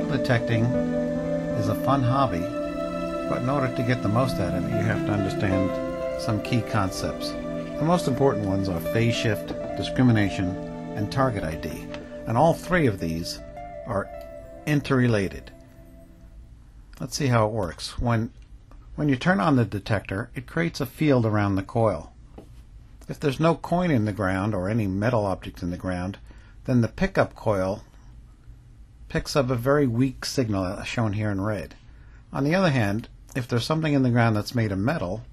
Metal detecting is a fun hobby, but in order to get the most out of it, you have to understand some key concepts. The most important ones are phase shift, discrimination, and target ID. And all three of these are interrelated. Let's see how it works. When you turn on the detector, it creates a field around the coil. If there's no coin in the ground or any metal object in the ground, then the pickup coil picks up a very weak signal shown here in red. On the other hand, if there's something in the ground that's made of metal,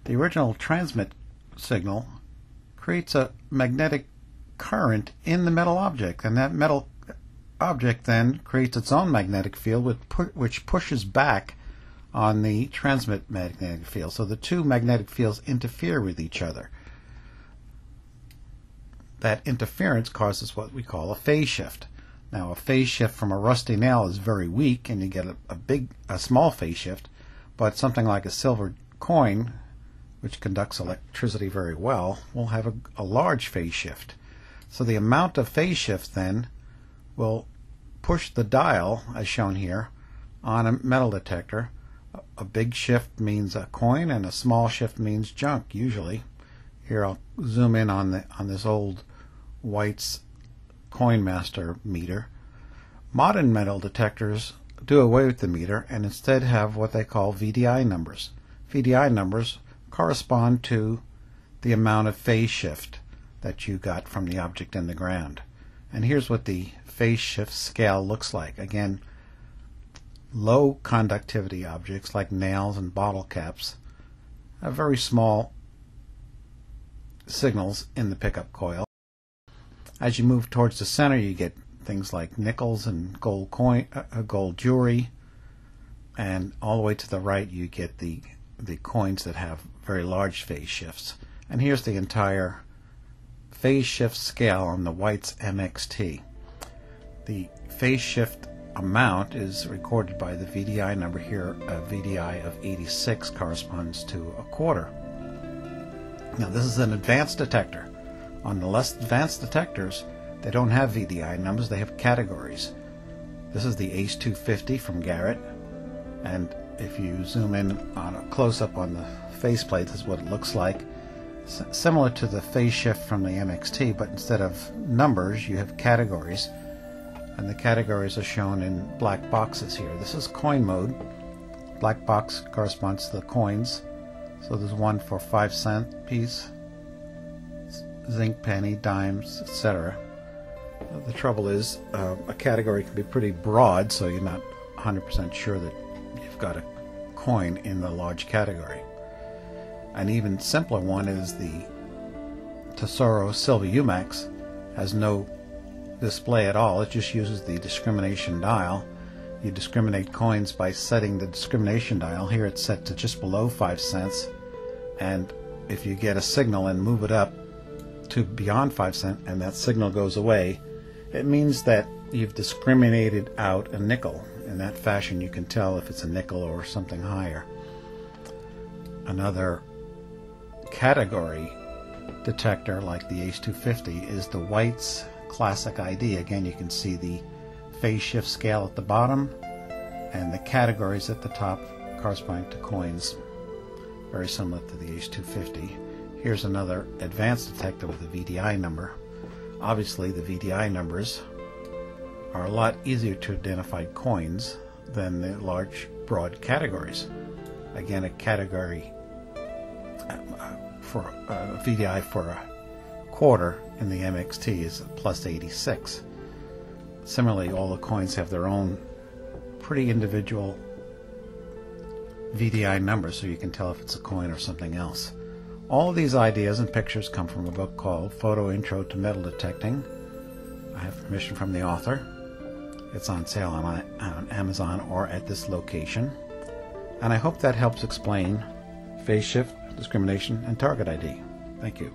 the original transmit signal creates a magnetic current in the metal object, and that metal object then creates its own magnetic field which pushes back on the transmit magnetic field. So the two magnetic fields interfere with each other. That interference causes what we call a phase shift. Now, a phase shift from a rusty nail is very weak, and you get a small phase shift, but something like a silver coin, which conducts electricity very well, will have a large phase shift. So the amount of phase shift then will push the dial, as shown here, on a metal detector. A big shift means a coin, and a small shift means junk, usually. Here I'll zoom in on this old White's Coin Master meter. Modern metal detectors do away with the meter and instead have what they call VDI numbers. VDI numbers correspond to the amount of phase shift that you got from the object in the ground. And here's what the phase shift scale looks like. Again, low conductivity objects like nails and bottle caps have very small signals in the pickup coil. As you move towards the center, you get things like nickels and gold jewelry, and all the way to the right you get the coins that have very large phase shifts. And here's the entire phase shift scale on the White's MXT. The phase shift amount is recorded by the VDI number here. A VDI of 86 corresponds to a quarter. Now, this is an advanced detector. On the less advanced detectors, they don't have VDI numbers, they have categories. This is the ACE 250 from Garrett, and if you zoom in on a close-up on the faceplate, this is what it looks like. Similar to the phase shift from the MXT, but instead of numbers, you have categories, and the categories are shown in black boxes here. This is coin mode. Black box corresponds to the coins, so there's one for 5-cent piece, zinc penny, dimes, etc. The trouble is a category can be pretty broad, so you're not 100% sure that you've got a coin in the large category. An even simpler one is the Tesoro Silver Umax. Has no display at all. It just uses the discrimination dial. You discriminate coins by setting the discrimination dial. Here it's set to just below 5 cents, and if you get a signal and move it up to beyond 5 cents and that signal goes away, it means that you've discriminated out a nickel. In that fashion you can tell if it's a nickel or something higher. Another category detector like the ACE 250 is the White's Classic ID. Again, you can see the phase shift scale at the bottom and the categories at the top corresponding to coins, very similar to the ACE 250. Here's another advanced detector with a VDI number. Obviously, the VDI numbers are a lot easier to identify coins than the large, broad categories. Again, a category for a VDI for a quarter in the MXT is plus 86. Similarly, all the coins have their own pretty individual VDI numbers, so you can tell if it's a coin or something else. All of these ideas and pictures come from a book called Photo Intro to Metal Detecting. I have permission from the author. It's on sale on Amazon or at this location. And I hope that helps explain phase shift, discrimination, and target ID. Thank you.